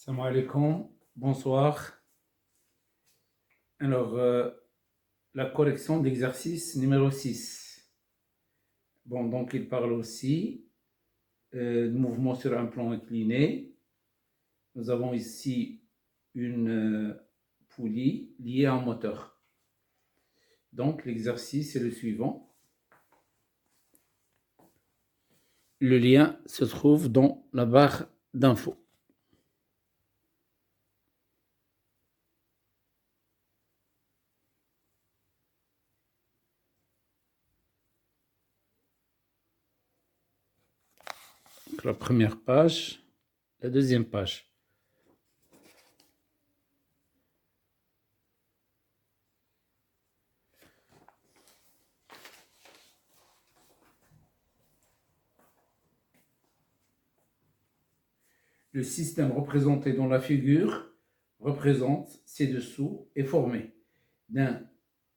Salam alaikum, bonsoir. Alors, la correction d'exercice numéro 6. Bon, donc il parle aussi de mouvement sur un plan incliné. Nous avons ici une poulie liée à un moteur. Donc l'exercice est le suivant. Le lien se trouve dans la barre d'infos. Donc, la première page, la deuxième page. Le système représenté dans la figure représente ci-dessous est formé d'un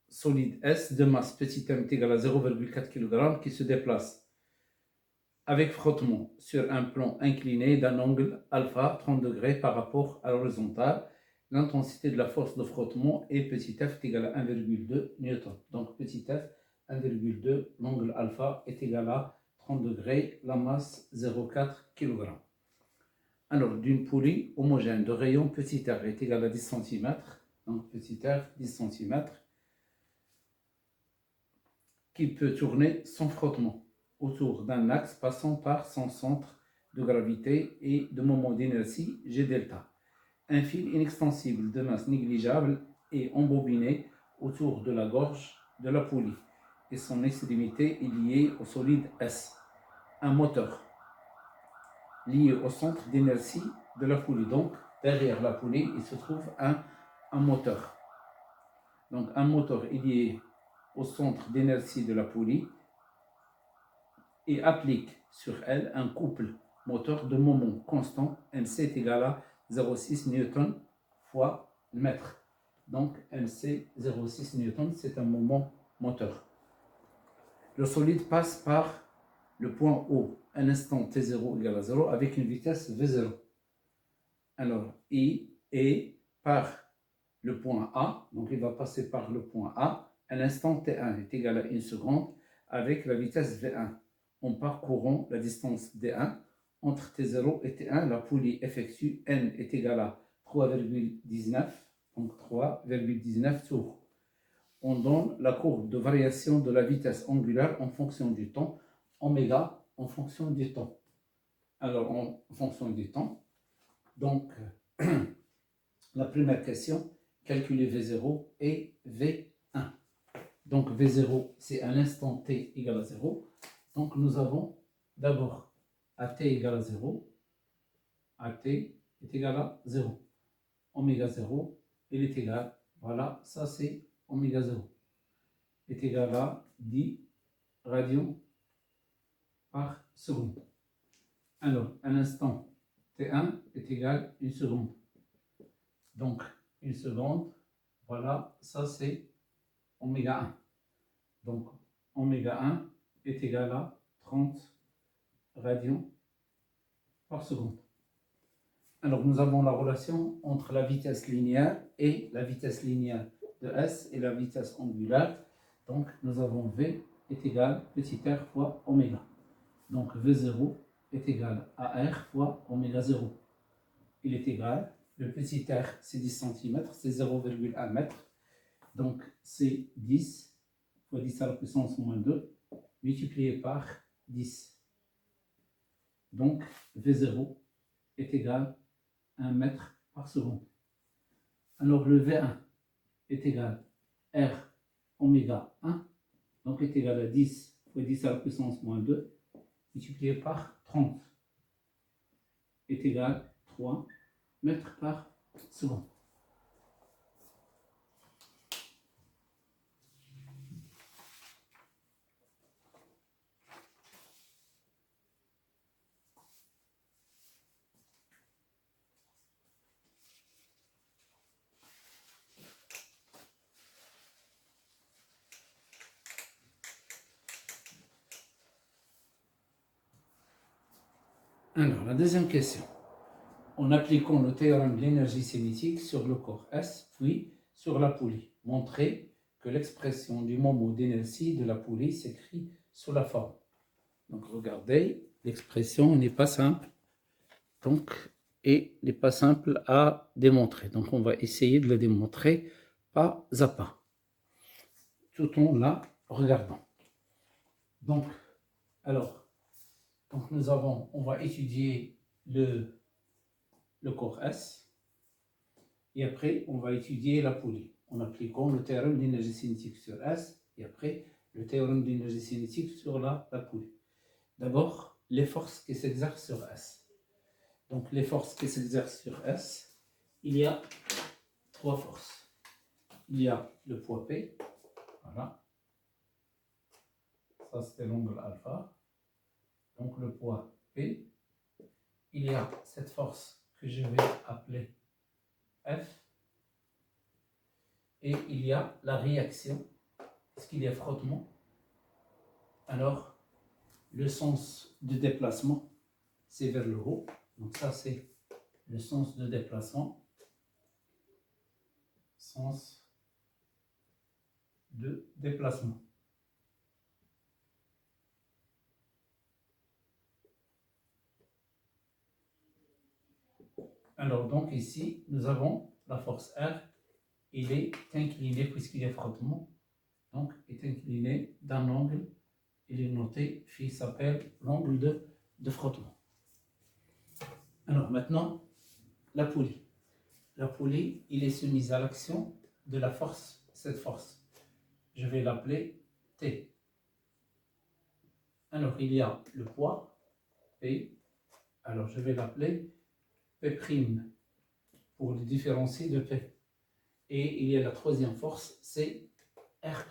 solide S de masse petit m est égal à 0,4 kg qui se déplace avec frottement sur un plan incliné d'un angle alpha 30 degrés par rapport à l'horizontale. L'intensité de la force de frottement est petit f est égal à 1,2 Newton. Donc petit f 1,2, l'angle alpha est égal à 30 degrés, la masse 0,4 kg. Alors, d'une poulie homogène de rayon petit r est égal à 10 cm, donc petit r 10 cm, qui peut tourner sans frottement autour d'un axe passant par son centre de gravité et de moment d'inertie G delta. Un fil inextensible de masse négligeable est embobiné autour de la gorge de la poulie et son extrémité est liée au solide S. Un moteur lié au centre d'inertie de la poulie. Donc, derrière la poulie, il se trouve un moteur. Donc, un moteur est lié au centre d'inertie de la poulie et applique sur elle un couple moteur de moment constant. MC est égal à 0,6 Newton fois mètre. Donc, MC 0,6 Newton, c'est un moment moteur. Le solide passe par le point O, un instant T0 égale à 0, avec une vitesse V0. Alors, I est par le point A, donc il va passer par le point A, un instant T1 est égal à 1 seconde, avec la vitesse V1. En parcourant la distance D1, entre T0 et T1, la poulie effectue N est égal à 3,19, donc 3,19 tours. On donne la courbe de variation de la vitesse angulaire en fonction du temps, oméga en fonction du temps. Alors, en fonction du temps, donc, la première question, calculer V0 et V1. Donc, V0, c'est à l'instant t égale à 0. Donc, nous avons d'abord AT égale à 0. AT est égal à 0. Oméga 0, il est égal, voilà, ça c'est oméga 0, est égal à 10 radians par seconde. Alors, à l'instant T1 est égal à 1 seconde. Donc, 1 seconde, voilà, ça c'est oméga 1. Donc, oméga 1 est égal à 30 radians par seconde. Alors, nous avons la relation entre la vitesse linéaire et la vitesse linéaire de S et la vitesse angulaire. Donc, nous avons V est égal à petit r fois oméga. Donc, V0 est égal à R fois oméga 0. Il est égal, le petit r c'est 10 cm, c'est 0,1 m. Donc, c'est 10 fois 10 à la puissance moins 2 multiplié par 10. Donc, V0 est égal à 1 mètre par seconde. Alors, le V1 est égal à R oméga 1, donc est égal à 10 fois 10 à la puissance moins 2 multiplié par 30 est égal à 3 mètres par seconde. Alors, la deuxième question. en appliquant le théorème de l'énergie cinétique sur le corps S, puis sur la poulie. Montrer que l'expression du moment d'inertie de la poulie s'écrit sous la forme. Donc regardez, l'expression n'est pas simple. Donc, et n'est pas simple à démontrer. Donc on va essayer de la démontrer pas à pas, tout en la regardant. Donc, alors, on va étudier le corps S, et après on va étudier la poulie en appliquant le théorème d'énergie cinétique sur S, et après le théorème d'énergie cinétique sur la poulie. D'abord, les forces qui s'exercent sur S. Donc les forces qui s'exercent sur S, il y a trois forces. Il y a le poids P, voilà. Ça c'était l'angle alpha. Donc le poids P. Il y a cette force que je vais appeler F. Et il y a la réaction. Est-ce qu'il y a frottement? Alors, le sens de déplacement, c'est vers le haut. Donc ça c'est le sens de déplacement. Sens de déplacement. Alors donc ici, nous avons la force R, il est incliné puisqu'il y a frottement, donc est incliné d'un angle, il est noté, qui s'appelle l'angle de frottement. Alors maintenant, la poulie. La poulie, il est soumise à l'action de la force, cette force. Je vais l'appeler T. Alors il y a le poids, P, alors je vais l'appeler P' pour le différencier de P. Et il y a la troisième force, c'est R',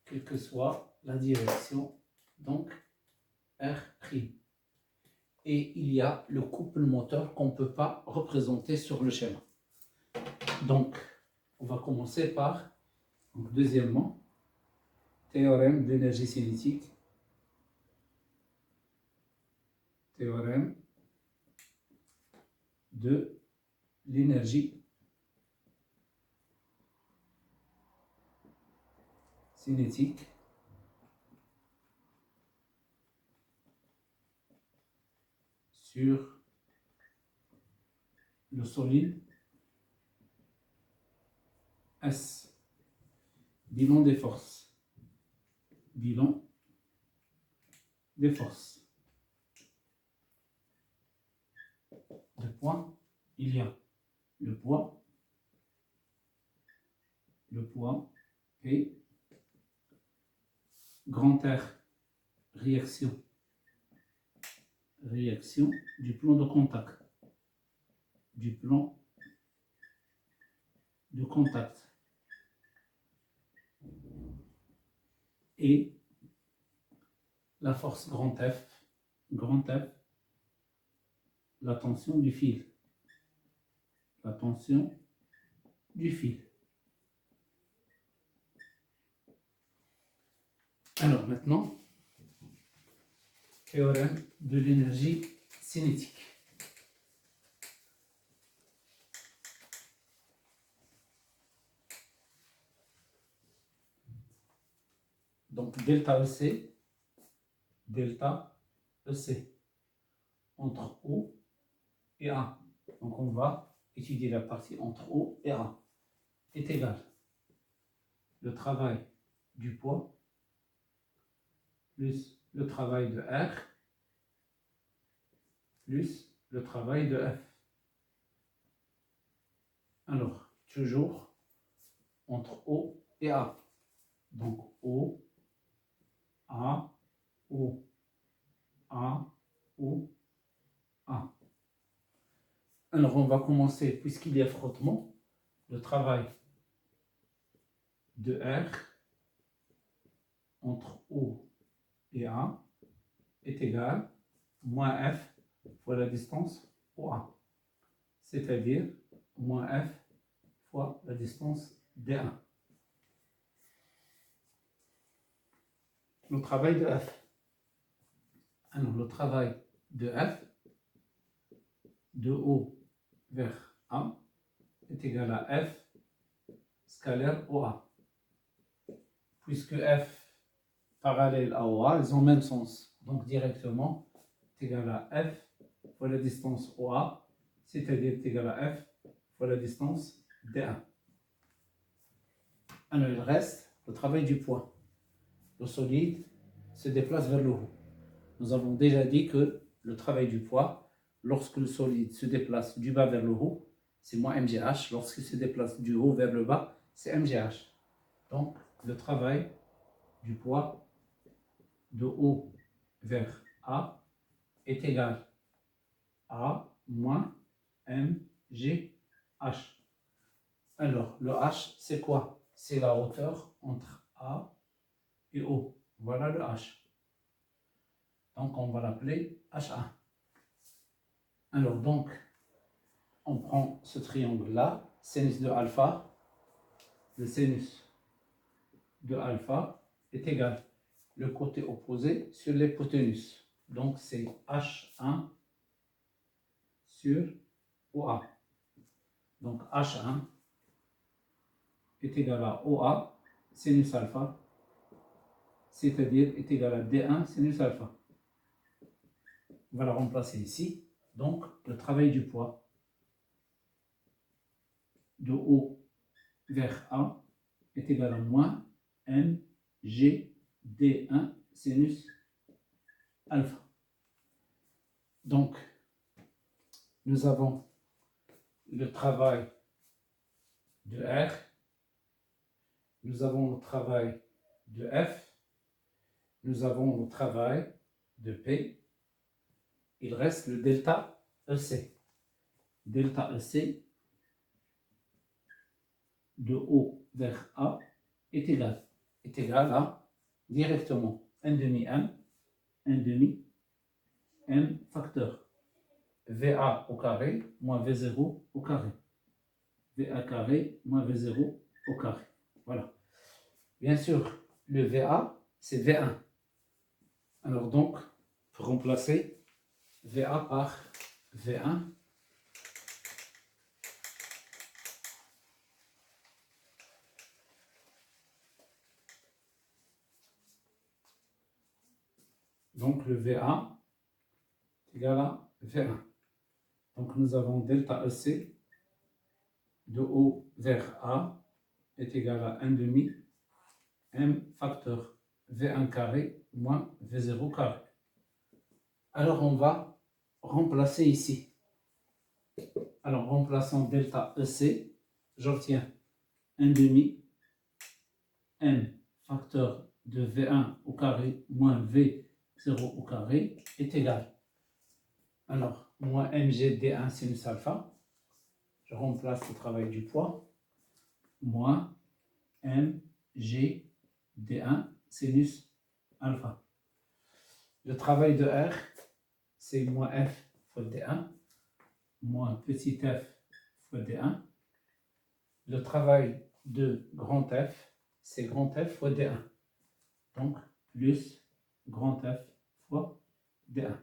quelle que soit la direction, donc R'. Et il y a le couple moteur qu'on ne peut pas représenter sur le schéma. Donc, on va commencer par, donc, deuxièmement, théorème d'énergie cinétique. Théorème de l'énergie cinétique sur le solide S. Bilan des forces. Bilan des forces. De points, il y a le poids P, grand R, réaction du plan de contact, et la force grand F, la tension du fil, Alors maintenant, théorème de l'énergie cinétique. Donc delta EC, entre O et A. Donc on va étudier la partie entre O et A. Est égal le travail du poids plus le travail de R plus le travail de F. Alors, toujours entre O et A. Donc O, A, O, A, O, A. Alors, on va commencer, puisqu'il y a frottement, le travail de R entre O et A est égal moins F fois la distance OA. C'est-à-dire moins F fois la distance D1. Le travail de F. Alors, le travail de F, de O vers A est égal à F scalaire OA. Puisque F parallèle à OA, ils ont le même sens. Donc directement, est égal à F fois la distance OA, c'est-à-dire est égal à F fois la distance D1. Alors il reste le travail du poids. Le solide se déplace vers le haut. Nous avons déjà dit que le travail du poids, lorsque le solide se déplace du bas vers le haut, c'est moins mgh. Lorsqu'il se déplace du haut vers le bas, c'est mgh. Donc, le travail du poids de O vers A est égal à moins mgh. Alors, le h, c'est quoi? C'est la hauteur entre A et O. Voilà le h. Donc, on va l'appeler H1. Alors, donc, on prend ce triangle-là, sinus de alpha. Le sinus de alpha est égal le côté opposé sur l'hypoténuse. Donc, c'est H1 sur OA. Donc, H1 est égal à OA sinus alpha, c'est-à-dire est égal à D1 sinus alpha. On va la remplacer ici. Donc, le travail du poids de O vers A est égal à moins mg D1 sinus alpha. Donc, nous avons le travail de R, nous avons le travail de F, nous avons le travail de P. Il reste le delta EC. Delta EC de O vers A est égal à directement 1 demi M, 1 demi M facteur VA au carré moins V0 au carré. VA carré moins V0 au carré. Voilà. Bien sûr, le VA, c'est V1. Alors donc, pour remplacer VA par V1, donc le VA est égal à V1. Donc nous avons delta EC de O vers A est égal à 1 demi M facteur V1 carré moins V0 carré. Alors on va remplacer ici. Alors remplaçant delta EC, j'obtiens 1 demi M facteur de V1 au carré moins V0 au carré est égal. Alors, moins mg D1 sinus alpha, je remplace le travail du poids, moins mg D1 sinus alpha. Le travail de R, c'est moins f fois D1, moins petit f fois D1. Le travail de grand F, c'est grand F fois D1. Donc, plus grand F fois D1.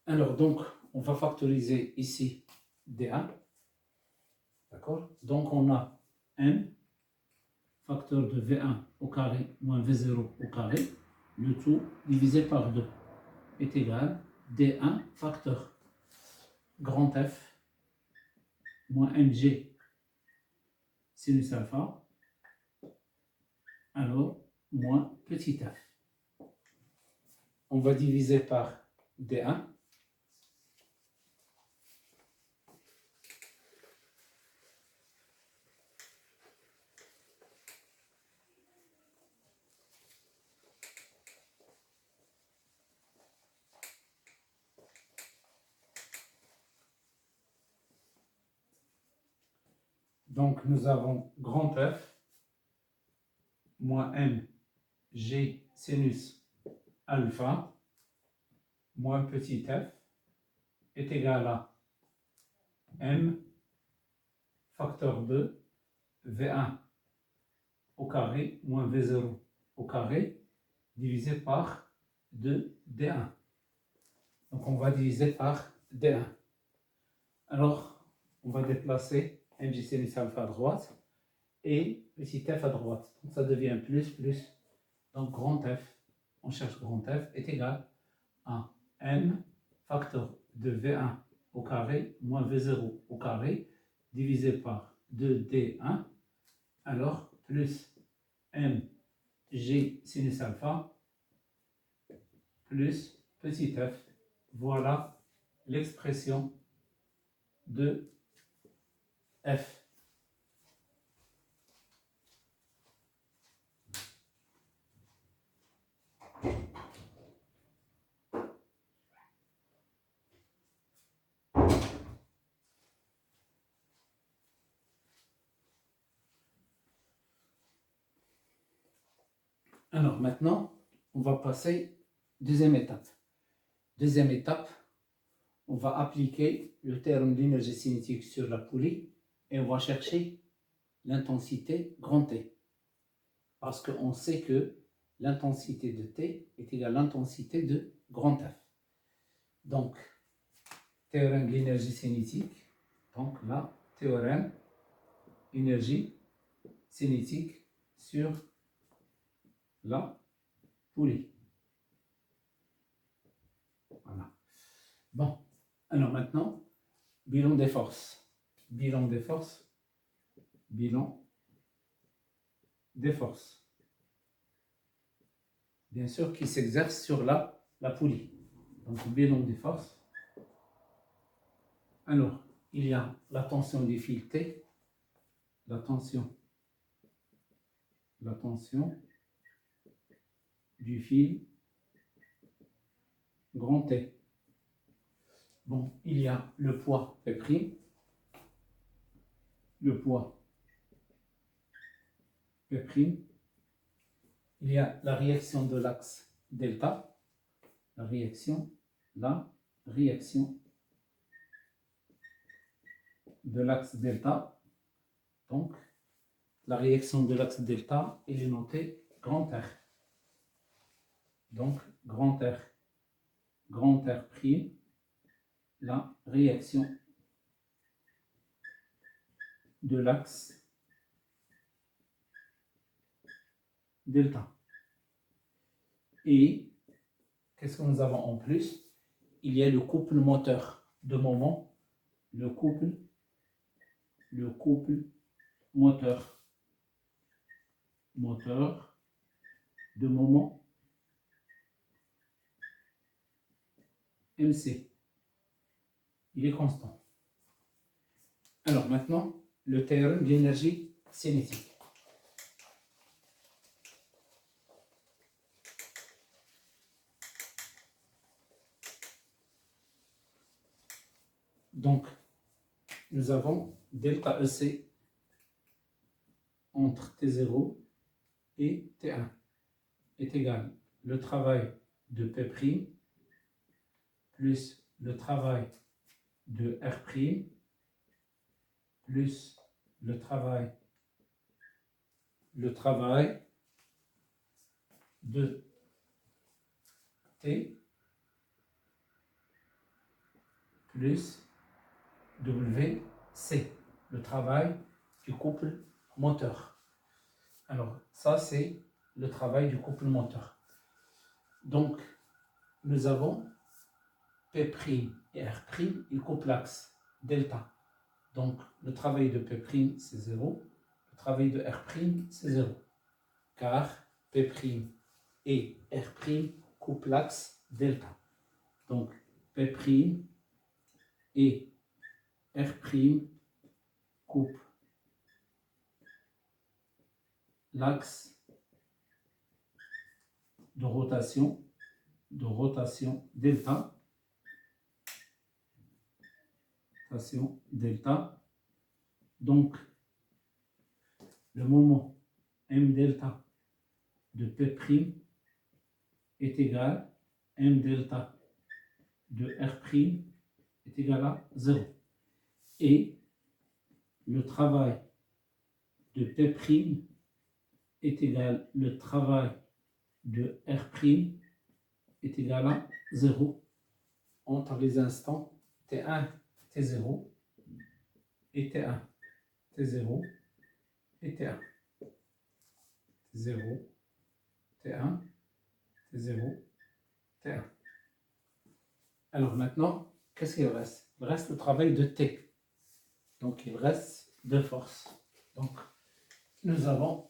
Alors, donc, on va factoriser ici D1. D'accord? Donc, on a M, facteur de V1 au carré moins V0 au carré, le tout divisé par 2 est égal D1 facteur grand F moins mg sinus alpha, alors moins petit f. On va diviser par D1. Donc nous avons grand F moins m g sinus alpha moins petit f est égal à m facteur de V1 au carré moins V0 au carré divisé par 2 D1. Donc on va diviser par D1. Alors, on va déplacer mg sinus alpha à droite et petit f à droite. Donc, ça devient plus. Donc, grand F, on cherche grand F, est égal à m facteur de V1 au carré moins V0 au carré divisé par 2D1, alors plus mg sinus alpha plus petit f. Voilà l'expression de f. Alors maintenant, on va passer deuxième étape. Deuxième étape, on va appliquer le terme d'énergie cinétique sur la poulie et on va chercher l'intensité grand T. Parce qu'on sait que l'intensité de T est égale à l'intensité de grand F. Donc, théorème de l'énergie cinétique. Donc là, théorème énergie cinétique sur la poulie. Voilà. Bon, alors maintenant, bilan des forces. Bilan des forces. Bilan des forces. Bien sûr, qui s'exerce sur la poulie. Donc, bilan des forces. Alors, il y a la tension du fil T, la tension du fil grand T. Bon, il y a le poids P', le poids P', il y a la réaction de l'axe delta, la réaction de l'axe delta. Donc, la réaction de l'axe delta, elle est notée grand R. Donc, grand R prime, la réaction de l'axe delta. Et qu'est-ce que nous avons en plus? Il y a le couple moteur de moment, le couple moteur de moment MC. Il est constant. Alors maintenant, le théorème de l'énergie cinétique. Donc, nous avons delta EC entre T0 et T1 est égal le travail de P' plus le travail de R' plus le travail de T plus WC, le travail du couple moteur. Alors, ça, c'est le travail du couple moteur. Donc, nous avons P' et R', ils couplent l'axe delta. Donc, le travail de P', c'est 0. Le travail de R', c'est 0. Car P' et R' couplent l'axe delta. Donc, P' et R' coupe l'axe de rotation delta. Donc, le moment m delta de P' est égal à m delta de R' est égal à 0. Et le travail de P' est égal, le travail de R' est égal à 0 entre les instants T1 et T0. et T1. T0 et T1. T0, T1, T0, T1. Alors maintenant, qu'est-ce qu'il reste? Il reste le travail de T. Donc il reste deux forces. Donc nous avons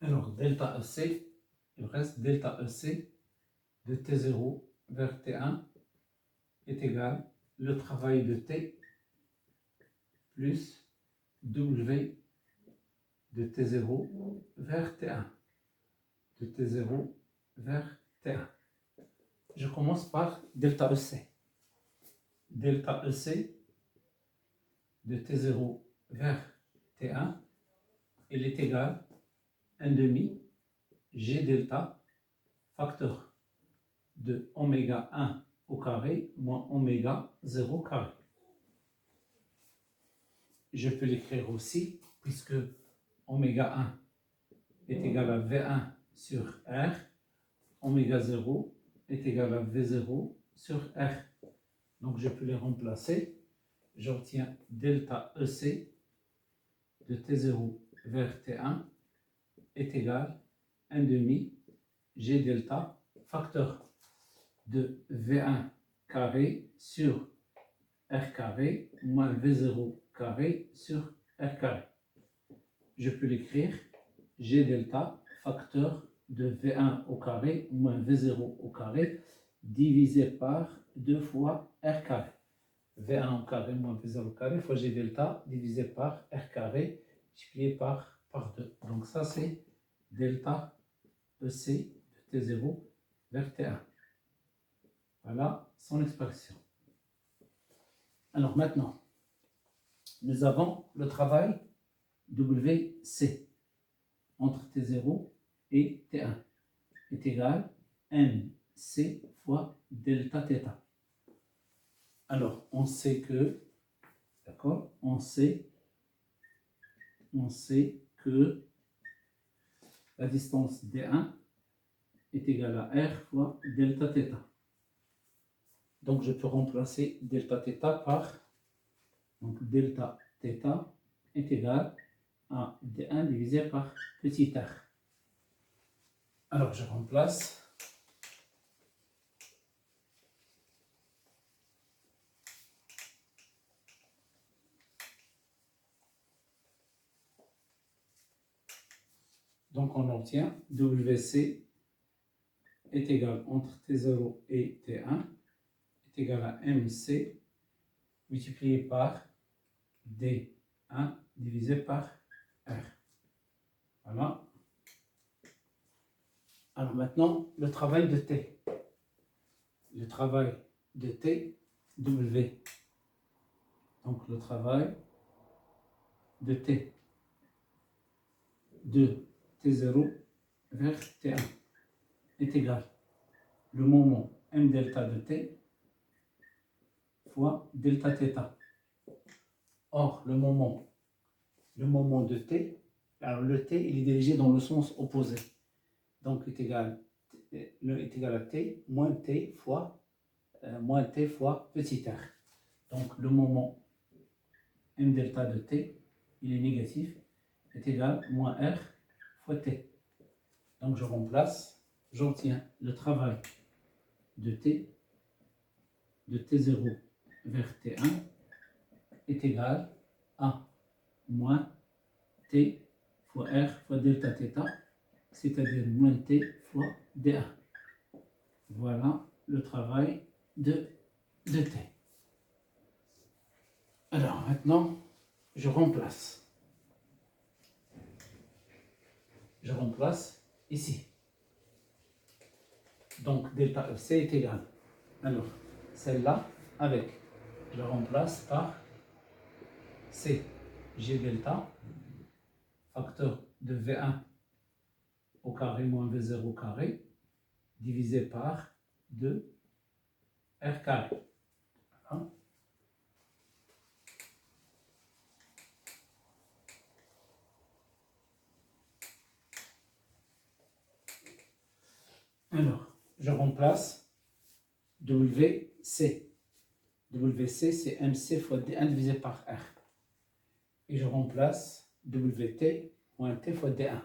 alors delta EC, il reste delta EC de T0 vers T1 est égal le travail de T plus W de T0 vers T1. De T0 vers T1. Je commence par delta EC. Delta EC de T0 vers T1, il est égal à 1 demi G delta facteur de oméga 1 au carré moins oméga 0 carré. Je peux l'écrire aussi, puisque oméga 1 est égal à V1 sur R, oméga 0 est égal à V0 sur R. Donc je peux les remplacer. J'obtiens delta EC de T0 vers T1 est égal à 1 demi G delta facteur de V1 carré sur R carré moins V0 carré sur R carré. Je peux l'écrire G delta facteur de V1 au carré moins V0 au carré divisé par 2 fois R carré. V1 au carré moins V0 au carré fois G delta divisé par R carré multiplié par 2. Donc ça c'est delta EC de T0 vers T1. Voilà son expression. Alors maintenant, nous avons le travail WC entre T0 et T1 est égal à MC fois delta θ. Alors, on sait que, d'accord, on sait que la distance D1 est égale à R fois delta θ. Donc, je peux remplacer delta θ par, donc delta θ est égal à D1 divisé par petit r. Alors, je remplace. Donc, on obtient WC est égal entre T0 et T1 est égal à MC multiplié par D1 divisé par R. Voilà. Alors maintenant, le travail de T. Le travail de T, W. Donc le travail de T de T0 vers T1 est égal le moment M delta de T fois delta θ. Or, le moment de T, alors le T, il est dirigé dans le sens opposé. Donc, est égal à T moins T fois petit r. Donc, le moment M delta de T, il est négatif, est égal à moins R fois T. Donc, je remplace, j'obtiens le travail de T, de T0 vers T1 est égal à moins T fois R fois delta θ, c'est-à-dire moins T fois D1. Voilà le travail de T. Alors maintenant, je remplace. Je remplace ici. Donc delta EC est égal. Alors, celle-là avec, je remplace par C, G delta, facteur de V1 au carré moins V0 au carré, divisé par 2 R carré. Voilà. Alors, je remplace WC. WC, c'est MC fois D1 divisé par R. Et je remplace WT moins T fois D1.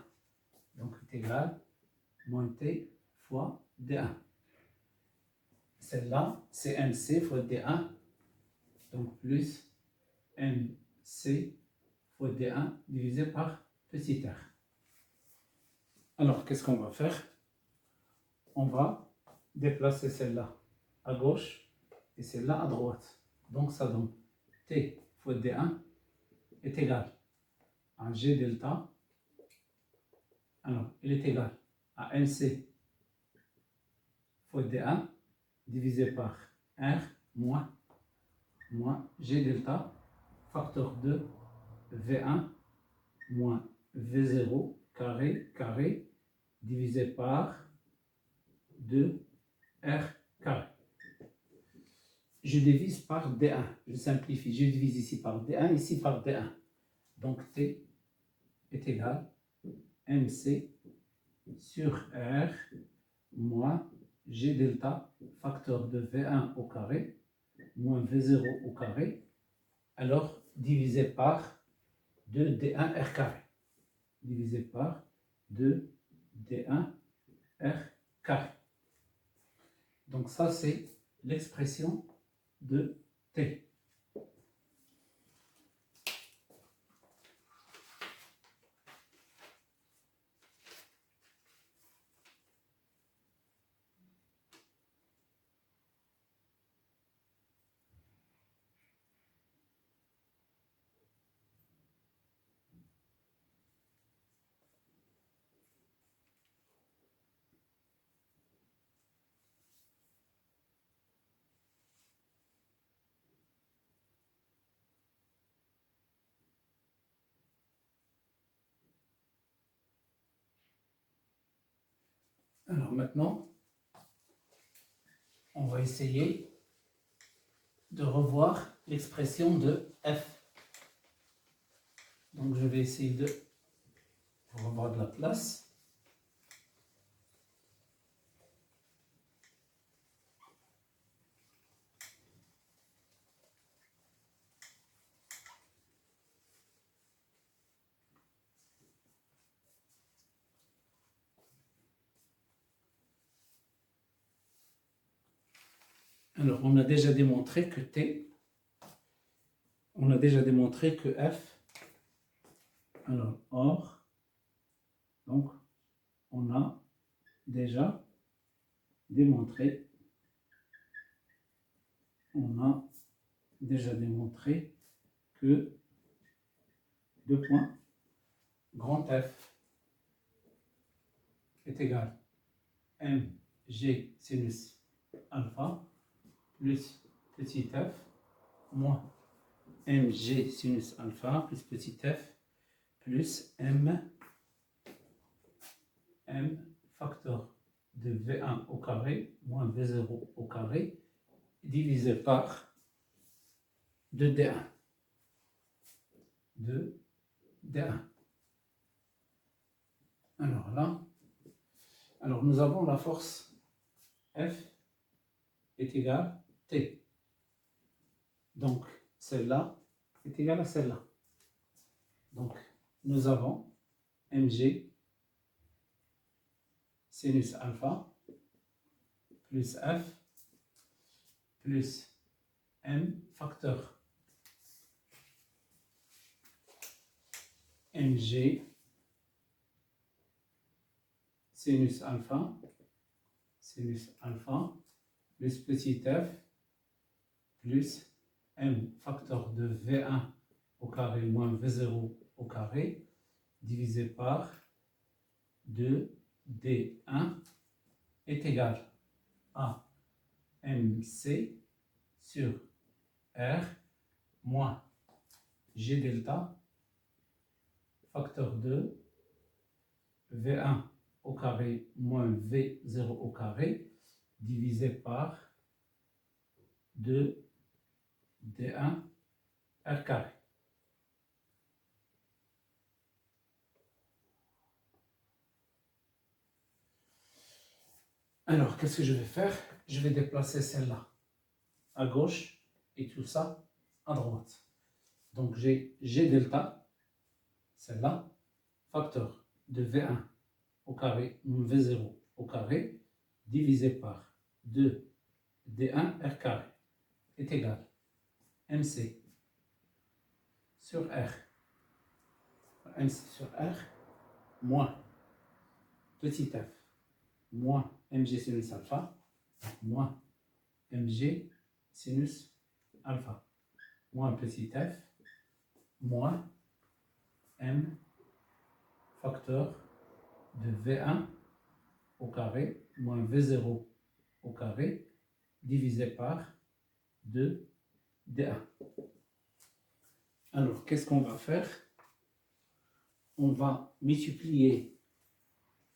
Donc, c'est égal moins T fois D1. Celle-là, c'est MC fois D1. Donc, plus MC fois D1 divisé par petit r. Alors, qu'est-ce qu'on va faire? On va déplacer celle-là à gauche et celle-là à droite. Donc, ça donne T fois D1 est égal à G delta. Alors, il est égal à MC fois D1 divisé par R moins G delta facteur de V1 moins V0 carré divisé par 2R carré. Je divise par D1, je simplifie, je divise ici par D1, ici par D1. Donc T est égal à MC sur R moins G delta facteur de V1 au carré moins V0 au carré, alors divisé par 2D1R carré. Divisé par 2D1R carré. Donc ça, c'est l'expression de T. Alors maintenant, on va essayer de revoir l'expression de F. Donc je vais essayer de revoir de la place. Alors, on a déjà démontré que T, on a déjà démontré que F, alors, or, donc, on a déjà démontré, que deux points, grand F est égal à mg sinus alpha plus petit f moins mg sinus alpha plus petit f plus m facteur de V1 au carré moins V0 au carré divisé par 2D1. 2D1. Alors là, nous avons la force F est égale à T. Donc, celle-là est égale à celle-là. Donc, nous avons mg sinus alpha plus f plus m facteur mg sinus alpha plus petit f plus m facteur de V1 au carré moins V0 au carré divisé par 2D1 est égal à MC sur R moins G delta facteur de V1 au carré moins V0 au carré divisé par 2D1 R carré. Alors, qu'est-ce que je vais faire? Je vais déplacer celle-là à gauche et tout ça à droite. Donc, j'ai G delta, celle-là, facteur de V1 au carré moins V0 au carré, divisé par 2D1 R carré est égal à MC sur R. MC sur R moins petit f moins mg sinus alpha moins mg sinus alpha moins petit f moins m facteur de V1 au carré moins V0 au carré divisé par 2D1. Alors, qu'est-ce qu'on va faire? On va multiplier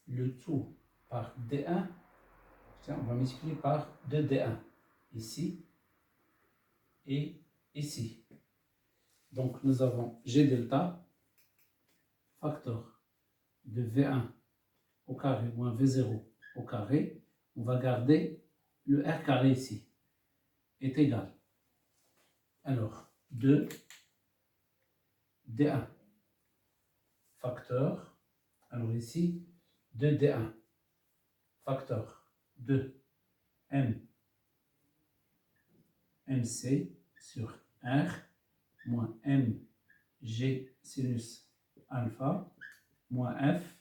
le tout par D1. On va multiplier par 2D1 ici et ici. Donc, nous avons G delta facteur de V1 au carré moins V0 au carré. On va garder le R carré ici est égal. Alors, 2D1 facteur, alors ici, 2D1 facteur de MC sur R moins MG sinus alpha moins F.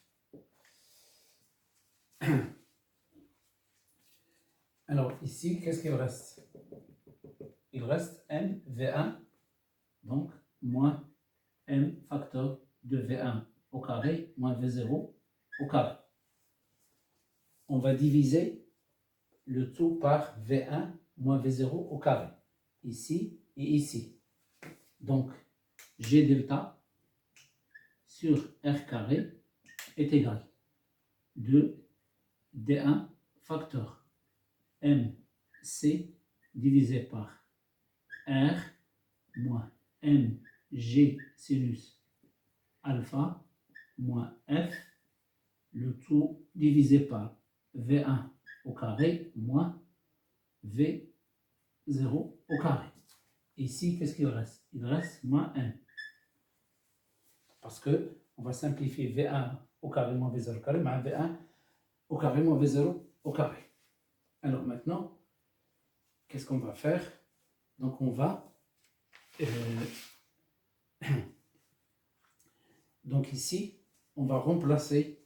Alors ici, qu'est-ce qu'il reste? Il reste MV1, donc moins M facteur de V1 au carré moins V0 au carré. On va diviser le tout par V1 moins V0 au carré, ici et ici. Donc, G delta sur R carré est égal à 2D1 facteur MC divisé par R moins MG sinus alpha moins F, le tout divisé par V1 au carré moins V0 au carré. Ici, qu'est-ce qu'il reste? Il reste moins 1. Parce que on va simplifier V1 au carré moins V0 au carré, moins V1 au carré moins V0 au carré. Alors maintenant, qu'est-ce qu'on va faire? Donc on va... donc ici, on va remplacer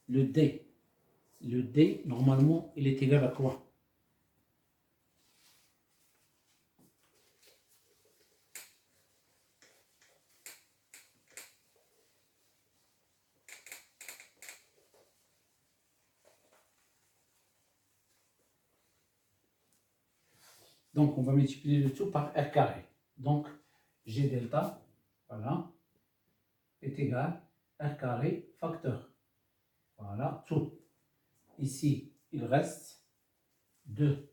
le D. Le D, normalement, il est égal à quoi? Donc, on va multiplier le tout par R carré. Donc, G delta, voilà, est égal à R carré facteur. Voilà, tout. Ici, il reste 2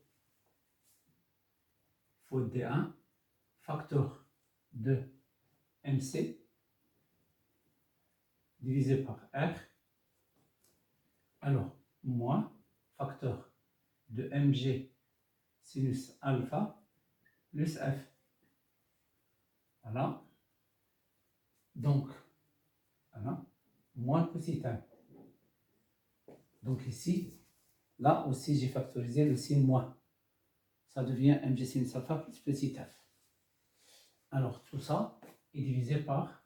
fois D1 facteur de MC divisé par R. Alors, moins facteur de MG sinus alpha plus F. Voilà. Donc, voilà, moins petit m. Donc ici, là aussi, j'ai factorisé le signe moins. Ça devient mg sinus alpha plus petit f. Alors, tout ça est divisé par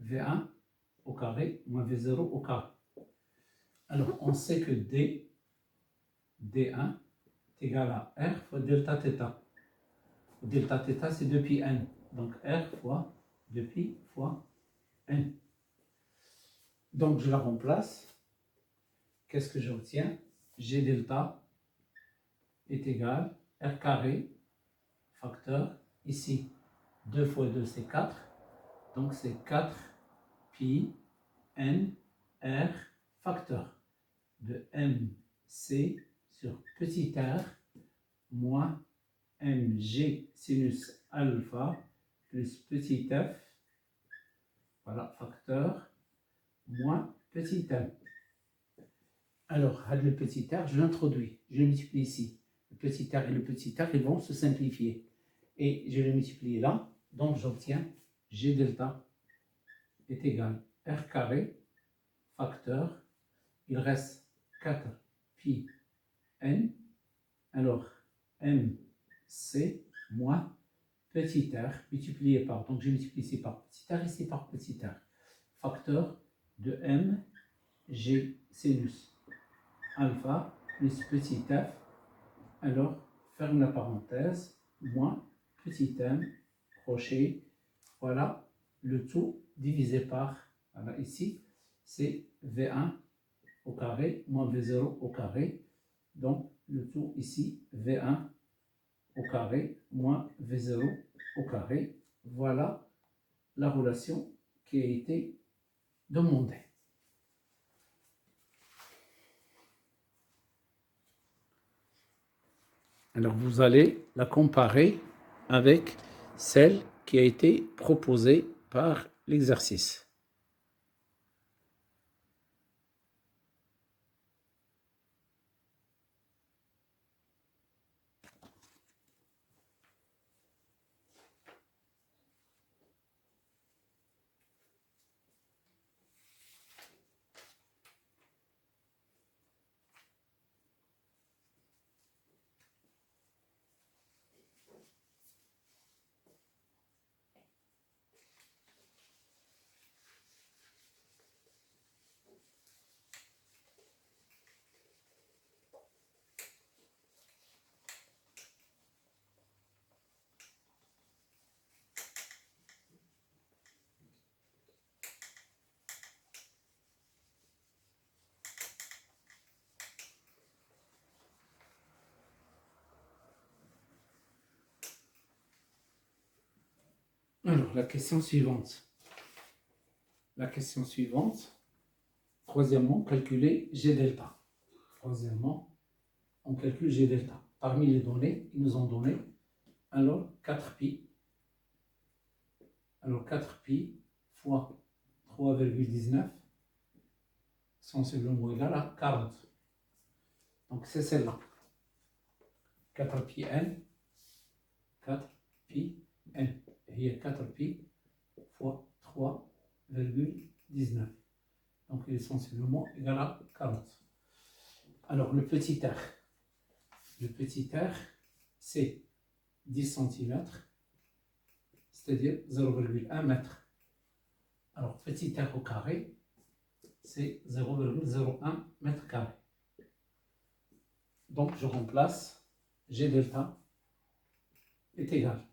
V1 au carré moins V0 au carré. Alors, on sait que D1 est égal à R fois delta θ. Delta θ, c'est 2pi n. Donc, R fois 2pi fois n. Donc, je la remplace. Qu'est-ce que j'obtiens? G delta est égal à R carré facteur. Ici, 2 fois 2, c'est 4. Donc, c'est 4 pi n R facteur de MC sur petit r moins mg sinus alpha plus petit f. Voilà, facteur moins petit m. Alors, le petit r, je l'introduis, je le multiplie ici. Le petit r et le petit r, ils vont se simplifier. Et je le multiplie là, donc j'obtiens G delta est égal à R carré, facteur, il reste 4 pi n, alors MC moins petit r multiplié par, donc je multiplie ici par petit r, ici par petit r, facteur de m g sinus alpha plus petit f, alors ferme la parenthèse, moins petit m crochet, voilà le tout divisé par, voilà ici, c'est V1 au carré moins V0 au carré, donc le tout ici, V1 au carré moins V0 au carré, voilà la relation qui a été demandée. Alors vous allez la comparer avec celle qui a été proposée par l'exercice. Alors, la question suivante. La question suivante. Troisièmement, calculer G delta. Troisièmement, on calcule G delta. Parmi les données, ils nous ont donné alors 4pi. Alors 4pi fois 3,19 sensiblement égal à 40. Donc c'est celle-là. 4pi n. 4pi n. Il y a 4pi fois 3,19. Donc il est sensiblement égal à 40. Alors le petit r. Le petit r, c'est 10 cm, c'est-à-dire 0,1 mètre. Alors petit r au carré, c'est 0,01 mètre carré. Donc je remplace G delta est égal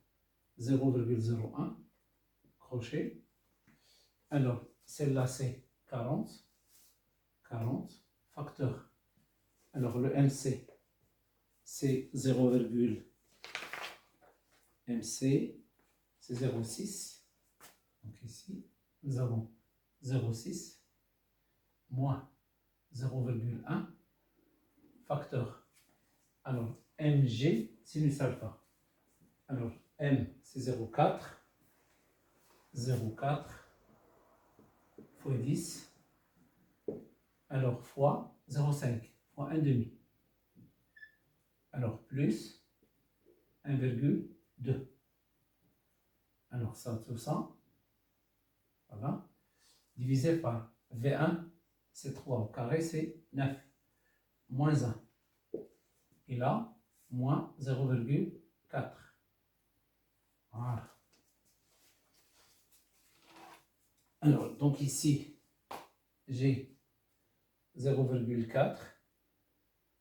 0,01 crochet. Alors celle-là c'est 40, 40 facteur. Alors le MC c'est 0, MC c'est 0,6. Donc ici nous avons 0,6 moins 0,1 facteur. Alors mg sinus alpha. Alors m c'est 0,4. 0,4 fois 10. Alors fois 0,5 fois 1,5. Alors plus 1,2. Alors ça, tout ça, voilà, divisé par V1, c'est 3 au carré, c'est 9, moins 1. Et là, moins 0,4. Voilà. Alors, donc ici, j'ai 0,4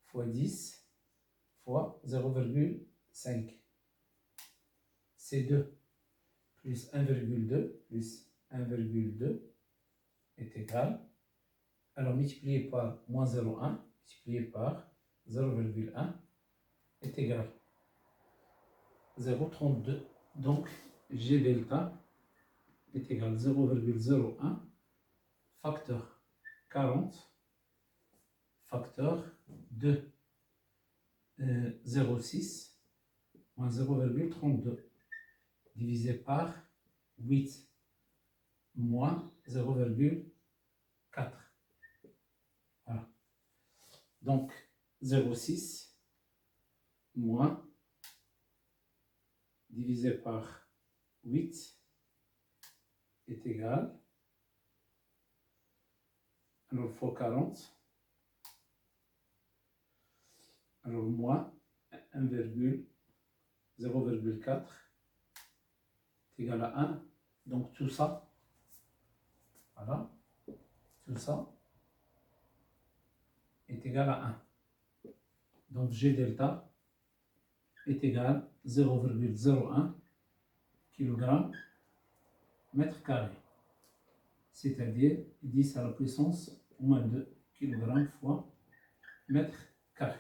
fois 10 fois 0,5. C'est 2 plus 1,2 plus 1,2 est égal. Alors, multiplié par moins 0,1, multiplié par 0,1 est égal 0,32. Donc, G delta est égal à 0,01 facteur 40 facteur de 0,6 moins 0,32 divisé par 8 moins 0,4. Voilà. Donc 0,6 moins divisé par 8 est égal, alors fois 40, alors moins 0,4 est égal à 1. Donc tout ça, voilà, tout ça est égal à 1. Donc G delta est égal à 0,01 kg mètre carré, c'est-à-dire 10 à la puissance moins 2 kg fois mètre carré.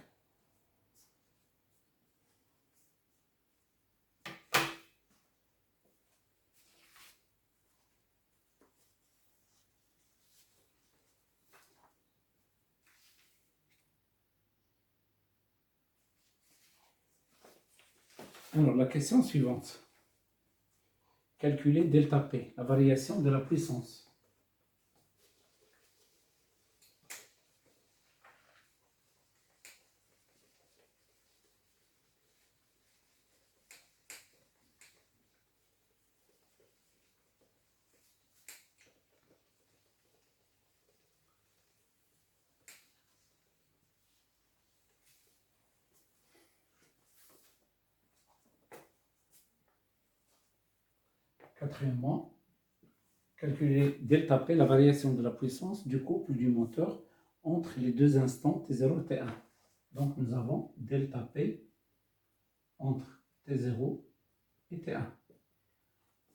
Alors la question suivante. Calculer delta P, la variation de la puissance. Quatrièmement, calculer delta P, la variation de la puissance du couple du moteur entre les deux instants T0 et T1. Donc nous avons delta P entre T0 et T1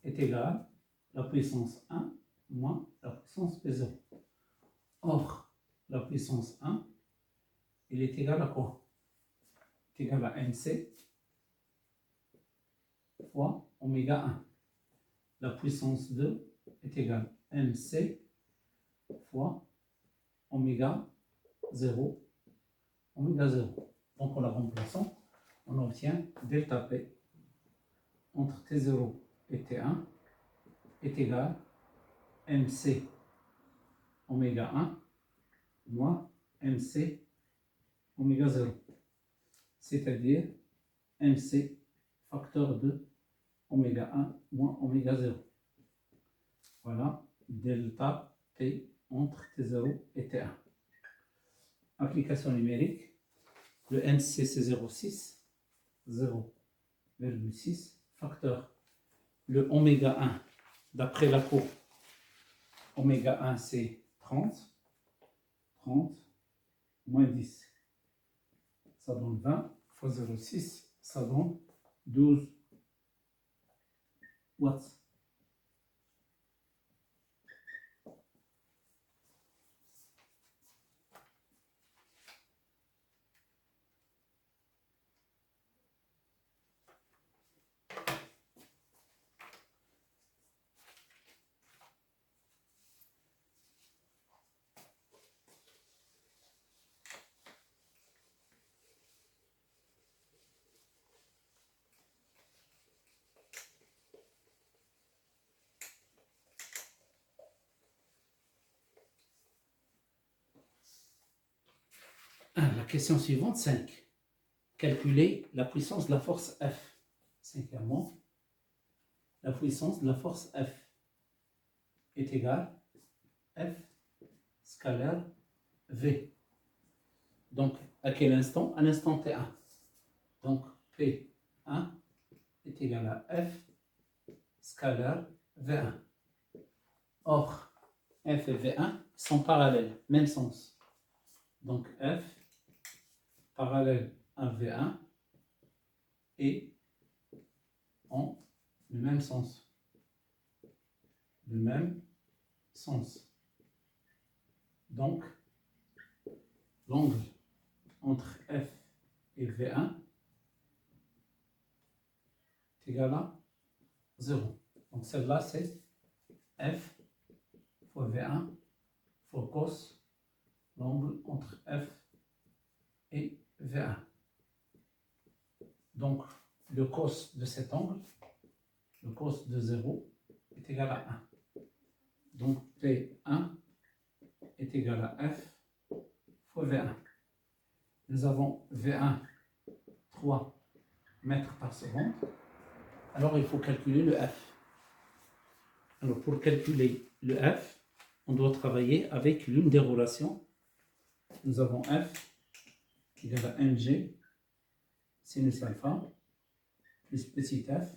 est égal à la puissance 1 moins la puissance P0. Or, la puissance 1, il est égal à quoi? Il est égal à MC fois oméga 1. La puissance 2 est égale à MC fois oméga 0, oméga 0. Donc en la remplaçant, on obtient delta P entre T0 et T1 est égal à MC oméga 1 moins MC oméga 0, c'est-à-dire MC facteur de oméga 1 moins oméga 0. Voilà, delta P entre T0 et T1. Application numérique, le MC c'est 0,6, 0,6, facteur. Le oméga 1, d'après la courbe, oméga 1 c'est 30, 30 moins 10, ça donne 20, fois 0,6, ça donne 12 watts. La question suivante, 5. Calculer la puissance de la force F. Cinquièmement, la puissance de la force F est égale à F scalaire V. Donc, à quel instant? À l'instant T1. Donc, P1 est égal à F scalaire V1. Or, F et V1 sont parallèles, même sens. Donc, F parallèle à V1 et en le même sens. Le même sens. Donc, l'angle entre F et V1 est égal à 0. Donc, celle-là, c'est F fois V1 fois cos l'angle entre F et V1. Donc, le cos de cet angle, le cos de 0, est égal à 1. Donc, P1 est égal à F fois V1. nous avons V1, 3 mètres par seconde. Alors, il faut calculer le F. Alors, pour calculer le F, on doit travailler avec l'une des relations. Nous avons F égale à mg sinus alpha plus petit f.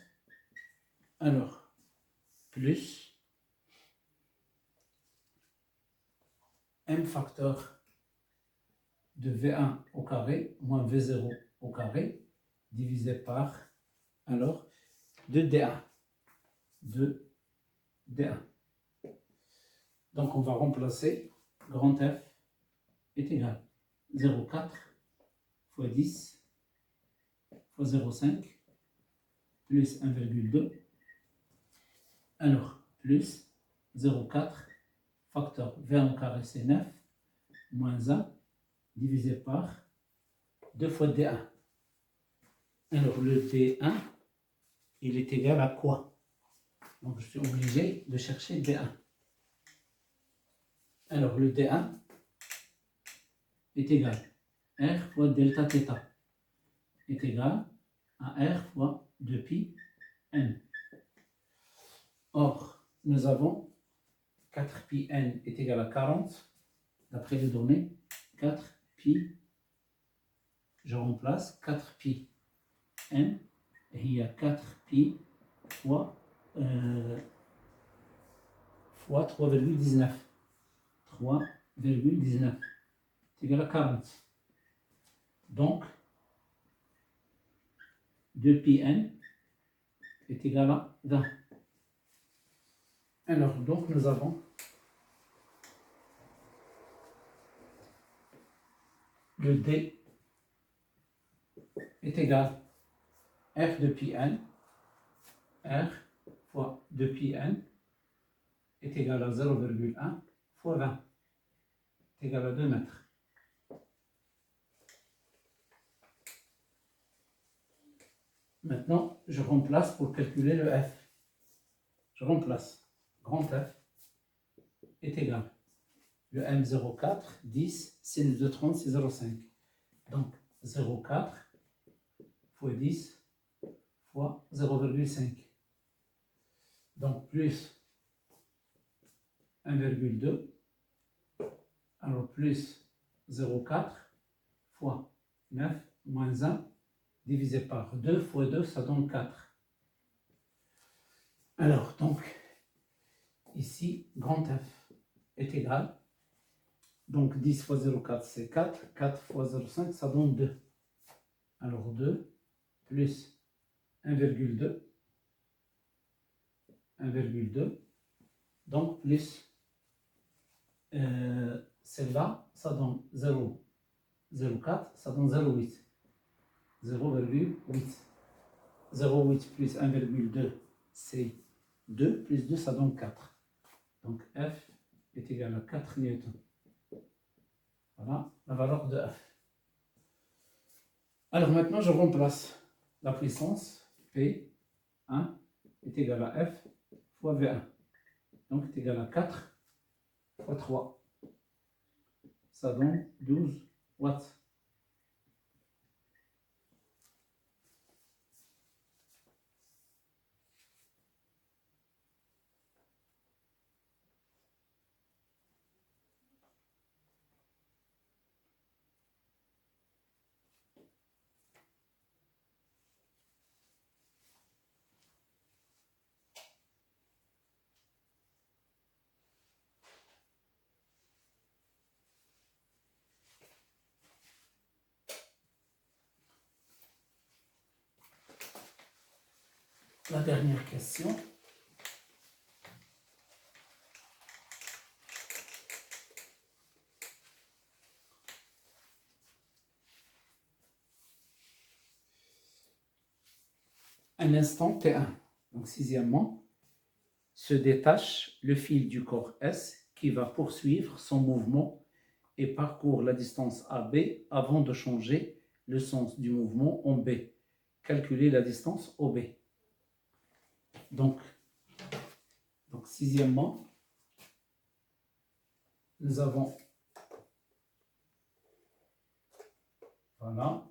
Alors, plus m facteur de V1 au carré moins V0 au carré divisé par, alors, 2D1. 2D1. Donc, on va remplacer grand F est égal à 0,4 fois 10 fois 0,5 plus 1,2. Alors, plus 0,4 facteur V1 au carré c'est 9 moins 1 divisé par 2 fois D1. Alors, le D1, il est égal à quoi? Donc, je suis obligé de chercher D1. Alors, le D1 est égal à R fois delta θ est égal à R fois 2pi n. Or, nous avons 4pi n est égal à 40, d'après les données, 4pi, je remplace 4pi n, et il y a 4pi fois 3,19. 3,19 est égal à 40. Donc, 2pi n est égal à 20. Alors, donc nous avons le D est égal à R de pi n, R fois 2pi n est égal à 0,1 fois 20 est égal à 2 mètres. Maintenant, je remplace pour calculer le F. Je remplace grand F est égal. Le M04, 10, sinus de 30, c'est 0,5. Donc, 0,4 fois 10 fois 0,5. Donc, plus 1,2. Alors, plus 0,4 fois 9 moins 1 divisé par 2 fois 2, ça donne 4. Alors, donc, ici, grand F est égal. Donc, 10 fois 0,4, c'est 4. 4 fois 0,5, ça donne 2. Alors, 2 plus 1,2. 1,2. Donc, plus celle-là, ça donne 0,04, ça donne 0,8. 0,8. 0,8 plus 1,2, c'est 2. Plus 2, ça donne 4. Donc, F est égal à 4 newtons. Voilà la valeur de F. Alors maintenant, je remplace la puissance P1 est égal à F fois V1. Donc, est égal à 4 fois 3. Ça donne 12 watts. La dernière question. Un instant T1. Donc, sixièmement, se détache le fil du corps S qui va poursuivre son mouvement et parcourt la distance AB avant de changer le sens du mouvement en B. Calculer la distance OB. Donc sixièmement, nous avons Voilà.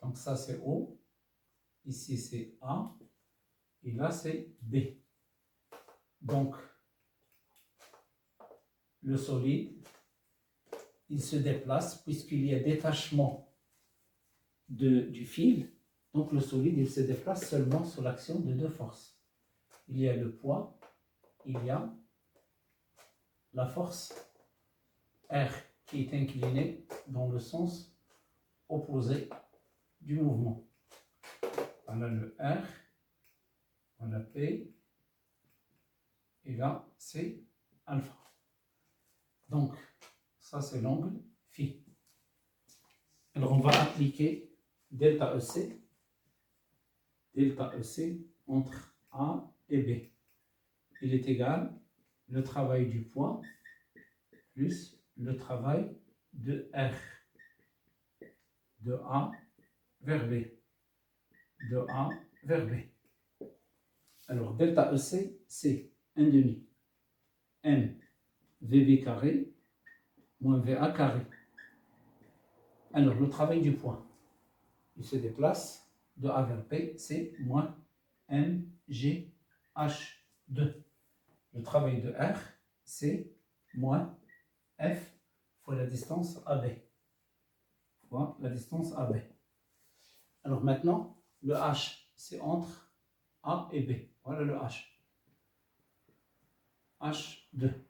Donc ça c'est O. Ici c'est A. Et là c'est B. Donc le solide, il se déplace puisqu'il y a détachement du fil. Donc le solide, il se déplace seulement sous l'action de deux forces. Il y a le poids, il y a la force R qui est inclinée dans le sens opposé du mouvement. Voilà le R, voilà P, et là c'est alpha. Donc ça c'est l'angle phi. Alors on va appliquer delta EC entre A et B. Il est égal le travail du poids plus le travail de R, de A vers B, de A vers B. Alors delta EC, c'est 1 demi M VB carré moins VA carré. Alors le travail du poids, il se déplace de A vers P, c'est moins MGH2. Le travail de R, c'est moins F fois la distance AB. Fois la distance AB. Alors maintenant, le H, c'est entre A et B. Voilà le H. H2.